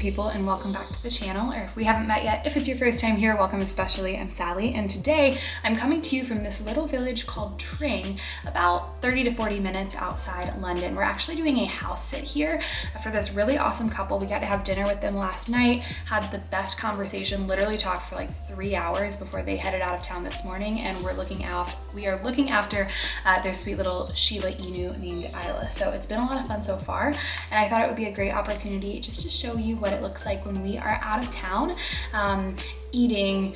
people, and welcome back to the channel. Or if we haven't met yet, if it's your first time here, welcome especially. I'm Sally, and today I'm coming to you from this little village called Tring, about 30 to 40 minutes outside London. We're actually doing a house sit here for this really awesome couple. We got to have dinner with them last night, had the best conversation, literally talked for like 3 hours before they headed out of town this morning, and we are looking after their sweet little Shiba Inu named Isla. So it's been a lot of fun so far, and I thought it would be a great opportunity just to show you what it looks like when we are out of town, eating,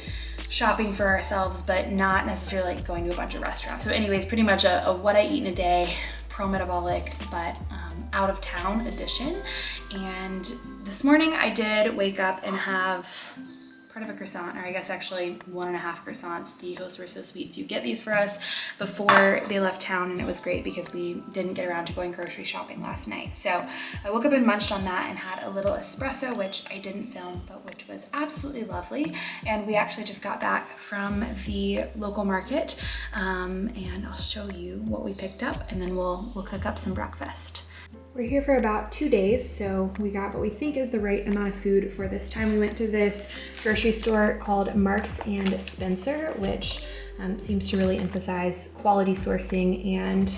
shopping for ourselves, but not necessarily like going to a bunch of restaurants. So anyways, pretty much a what I eat in a day, Pro-Metabolic, but out of town edition. And this morning I did wake up and have part of a croissant, or I guess actually 1.5 croissants. The hosts were so sweet. So you get these for us before they left town, and it was great because we didn't get around to going grocery shopping last night. So I woke up and munched on that and had a little espresso, which I didn't film, but which was absolutely lovely. And we actually just got back from the local market, and I'll show you what we picked up, and then we'll cook up some breakfast. We're here for about 2 days, so we got what we think is the right amount of food for this time. We went to this grocery store called Marks and Spencer, which seems to really emphasize quality sourcing and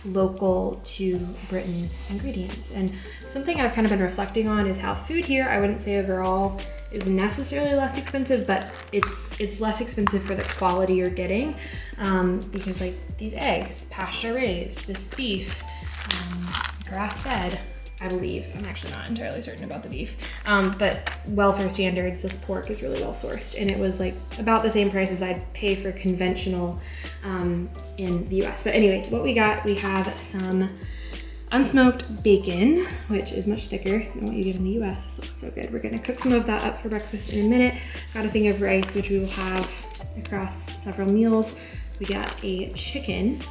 local to Britain ingredients. And something I've kind of been reflecting on is how food here, I wouldn't say overall, is necessarily less expensive, but it's less expensive for the quality you're getting, because like these eggs, pasture raised, this beef, grass-fed, I believe. I'm actually not entirely certain about the beef, but welfare standards, this pork is really well sourced, and it was like about the same price as I'd pay for conventional in the US. But anyways, what we got, we have some unsmoked bacon, which is much thicker than what you get in the US. This looks so good. We're gonna cook some of that up for breakfast in a minute. Got a thing of rice, which we will have across several meals. We got a chicken,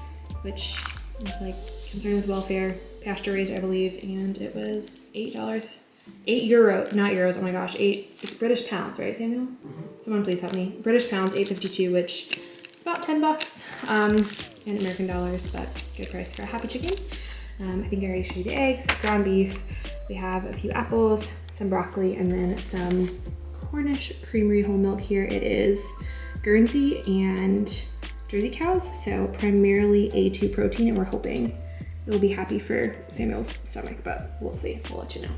which is like concerned with welfare, pasture raised, I believe, and it was $8, €8, not euros, oh my gosh, it's British pounds, right, Samuel? Mm-hmm. Someone please help me. British pounds, $8.52, which is about $10 in American dollars, but good price for a happy chicken. I think I already showed you the eggs, ground beef. We have a few apples, some broccoli, and then some Cornish creamery whole milk here. It is Guernsey and Jersey cows, so primarily A2 protein, and we're hoping it will be happy for Samuel's stomach, but we'll see. We'll let you know.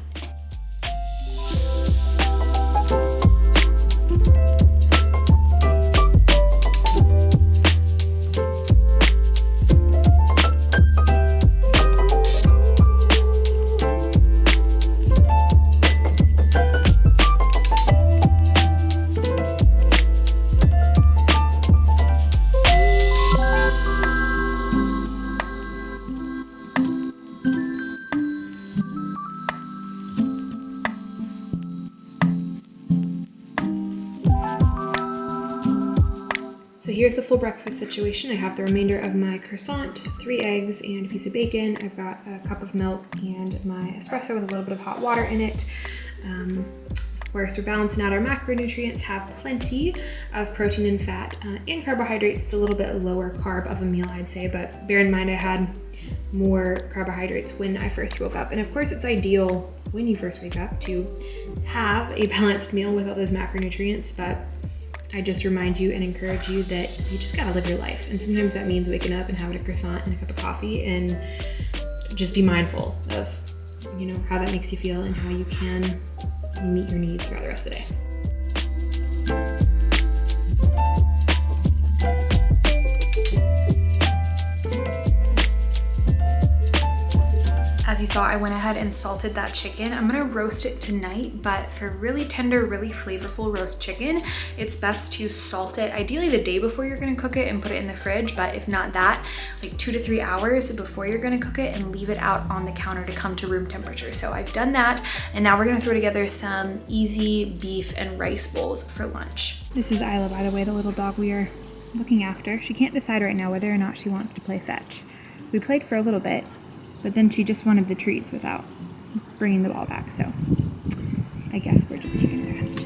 So here's the full breakfast situation. I have the remainder of my croissant, 3 eggs, and a piece of bacon. I've got a cup of milk and my espresso with a little bit of hot water in it. Of course, we're balancing out our macronutrients, have plenty of protein and fat and carbohydrates. It's a little bit lower carb of a meal, I'd say, but bear in mind I had more carbohydrates when I first woke up. And of course, it's ideal when you first wake up to have a balanced meal with all those macronutrients, but I just remind you and encourage you that you just gotta live your life. And sometimes that means waking up and having a croissant and a cup of coffee, and just be mindful of, you know, how that makes you feel and how you can meet your needs throughout the rest of the day. As you saw, I went ahead and salted that chicken. I'm gonna roast it tonight, but for really tender, really flavorful roast chicken, it's best to salt it ideally the day before you're gonna cook it and put it in the fridge, but if not that, like 2 to 3 hours before you're gonna cook it, and leave it out on the counter to come to room temperature. So I've done that, and now we're gonna throw together some easy beef and rice bowls for lunch. This is Isla, by the way, the little dog we are looking after. She can't decide right now whether or not she wants to play fetch. We played for a little bit, but then she just wanted the treats without bringing the ball back, so I guess we're just taking a rest.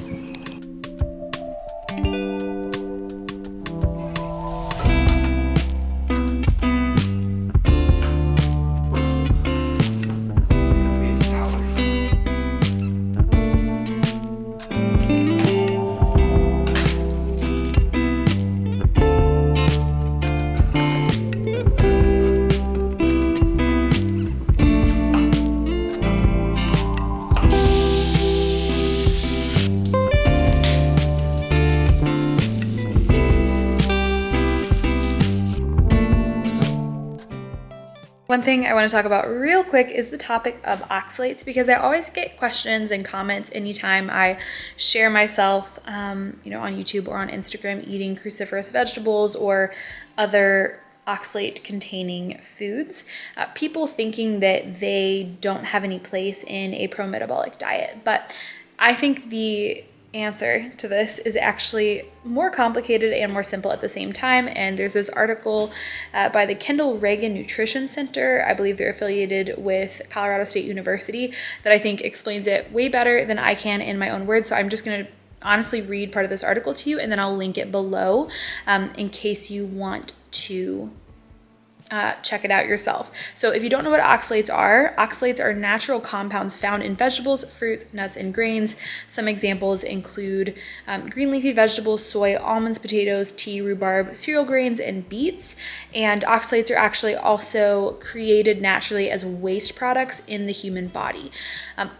One thing I want to talk about real quick is the topic of oxalates, because I always get questions and comments anytime I share myself, on YouTube or on Instagram eating cruciferous vegetables or other oxalate containing foods. People thinking that they don't have any place in a pro-metabolic diet, but I think the answer to this is actually more complicated and more simple at the same time. And there's this article by the Kendall Reagan Nutrition Center. I believe they're affiliated with Colorado State University, that I think explains it way better than I can in my own words. So I'm just going to honestly read part of this article to you, and then I'll link it below in case you want to check it out yourself. So if you don't know what oxalates are natural compounds found in vegetables, fruits, nuts, and grains. Some examples include green leafy vegetables, soy, almonds, potatoes, tea, rhubarb, cereal grains, and beets. And oxalates are actually also created naturally as waste products in the human body.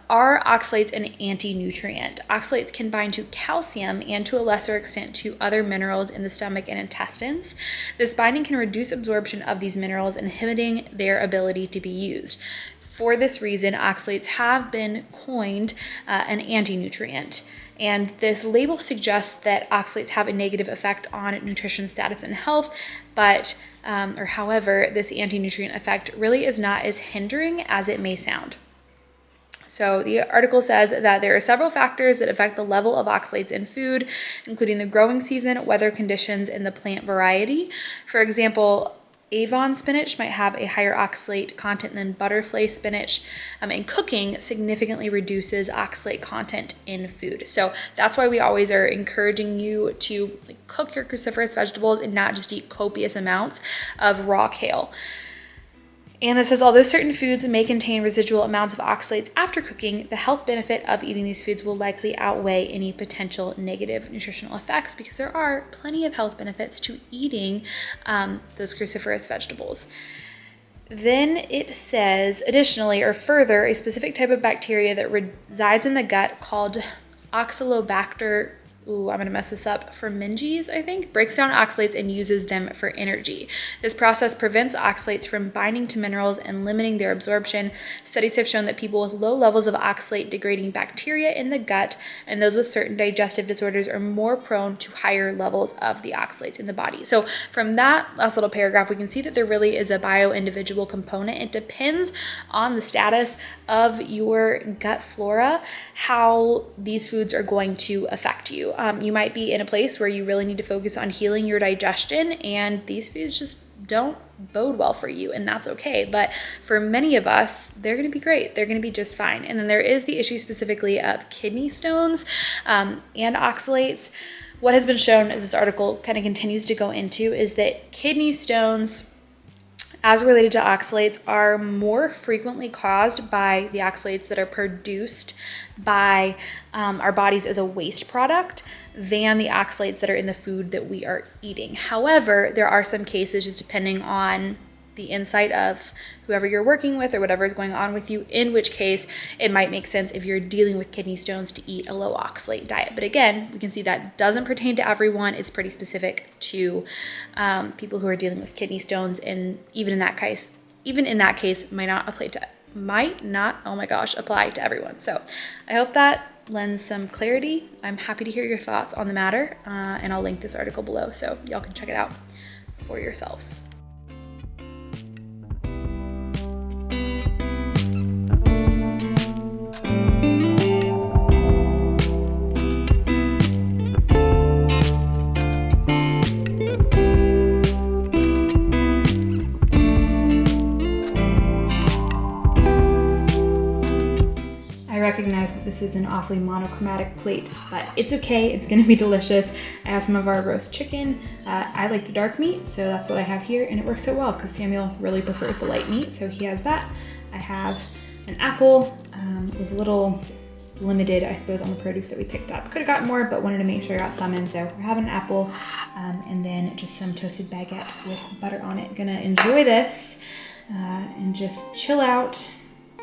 Are oxalates an anti-nutrient? Oxalates can bind to calcium and to a lesser extent to other minerals in the stomach and intestines. This binding can reduce absorption of these minerals, inhibiting their ability to be used. For this reason, oxalates have been coined an anti-nutrient. And this label suggests that oxalates have a negative effect on nutrition status and health, but however, this anti-nutrient effect really is not as hindering as it may sound. So the article says that there are several factors that affect the level of oxalates in food, including the growing season, weather conditions, and the plant variety. For example, Avon spinach might have a higher oxalate content than butterfly spinach, and cooking significantly reduces oxalate content in food. So that's why we always are encouraging you to cook your cruciferous vegetables and not just eat copious amounts of raw kale. And this says, although certain foods may contain residual amounts of oxalates after cooking, the health benefit of eating these foods will likely outweigh any potential negative nutritional effects, because there are plenty of health benefits to eating those cruciferous vegetables. Then it says, additionally or further, a specific type of bacteria that resides in the gut called Oxalobacter, I'm going to mess this up, Firmingis, I think, breaks down oxalates and uses them for energy. This process prevents oxalates from binding to minerals and limiting their absorption. Studies have shown that people with low levels of oxalate degrading bacteria in the gut and those with certain digestive disorders are more prone to higher levels of the oxalates in the body. So from that last little paragraph, we can see that there really is a bio-individual component. It depends on the status of your gut flora, how these foods are going to affect you. You might be in a place where you really need to focus on healing your digestion, and these foods just don't bode well for you, and that's okay. But for many of us, they're going to be great. They're going to be just fine. And then there is the issue specifically of kidney stones and oxalates. What has been shown, as this article kind of continues to go into, is that kidney stones, as related to oxalates, are more frequently caused by the oxalates that are produced by our bodies as a waste product than the oxalates that are in the food that we are eating. However, there are some cases, just depending on the insight of whoever you're working with or whatever is going on with you, in which case it might make sense if you're dealing with kidney stones to eat a low oxalate diet. But again, we can see that doesn't pertain to everyone. It's pretty specific to people who are dealing with kidney stones, and even in that case might not apply to everyone. So I hope that lends some clarity. I'm happy to hear your thoughts on the matter, and I'll link this article below so y'all can check it out for yourselves. I recognize that this is an awfully monochromatic plate, but it's okay. It's going to be delicious. I have some of our roast chicken. I like the dark meat, so that's what I have here, and it works out well because Samuel really prefers the light meat, so he has that. I have an apple. It was a little limited, I suppose, on the produce that we picked up. Could have gotten more, but wanted to make sure I got some in, so we're having an apple, and then just some toasted baguette with butter on it. Gonna enjoy this and just chill out,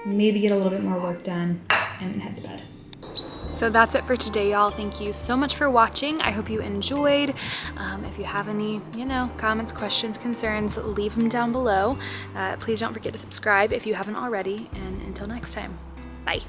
maybe get a little bit more work done, and then head to bed. So that's it for today, y'all. Thank you so much for watching. I hope you enjoyed. If you have any, comments, questions, concerns, leave them down below. Please don't forget to subscribe if you haven't already. And until next time, bye.